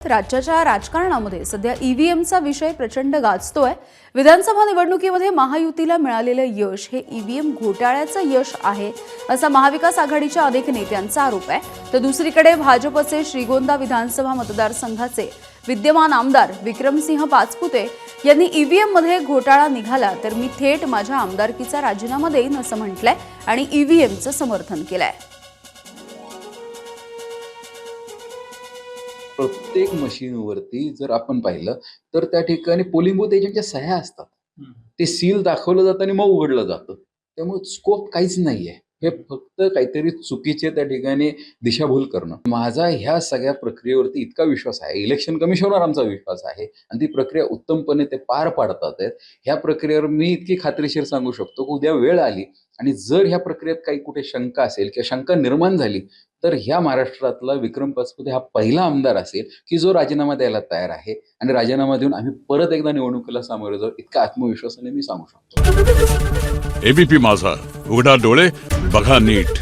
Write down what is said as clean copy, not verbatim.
राज्याच्या राजकारणामध्ये सध्या ईव्हीएमचा विषय प्रचंड गाजतोय। विधानसभा निवडणुकीमध्ये महायुतीला मिळालेले यश हे ईव्हीएम घोटाळ्याचं यश आहे असा महाविकास आघाडीच्या अनेक नेत्यांचा आरोप आहे। तर दुसरीकडे भाजपचे श्रीगोंदा विधानसभा मतदारसंघाचे विद्यमान आमदार विक्रमसिंह पाचपुते यांनी ईव्हीएम मध्ये घोटाळा निघाला तर मी थेट माझ्या आमदारकीचा राजीनामा देईन असं म्हटलंय आणि ईव्हीएमचं समर्थन केलंय। प्रत्येक मशीनवरती जर आपण पाहिलं तर त्या ठिकाणी पोलिंग बूथ एजंटच्या सह्या असतात। ते सील दाखवलं जातं आणि मग उघडलं जातं। त्यामुळे स्कोप काहीच नाहीये। हे फक्त काहीतरी चुकीचे त्या ठिकाणी दिशाभूल करणं। माझा ह्या सगळ्या प्रक्रियेवरती इतका विश्वास आहे, इलेक्शन कमिशनवर आमचा विश्वास आहे आणि ती प्रक्रिया उत्तमपणे ते पार पाडतात आहेत। ह्या प्रक्रियेवर मी इतकी खात्रीशीर सांगू शकतो की उद्या वेळ आली आणि जर ह्या प्रक्रियेत काही कुठे शंका असेल किंवा शंका निर्माण झाली तर ह्या महाराष्ट्रातला विक्रम पाचपुते हा पहिला आमदार असेल की जो राजीनामा द्यायला तयार आहे आणि राजीनामा देऊन आम्ही परत एकदा निवडणुकीला सामोरे जाऊ इतका आत्मविश्वासाने मी सांगू शकतो। एबीपी माझा, उघडा डोळे बघा नीट।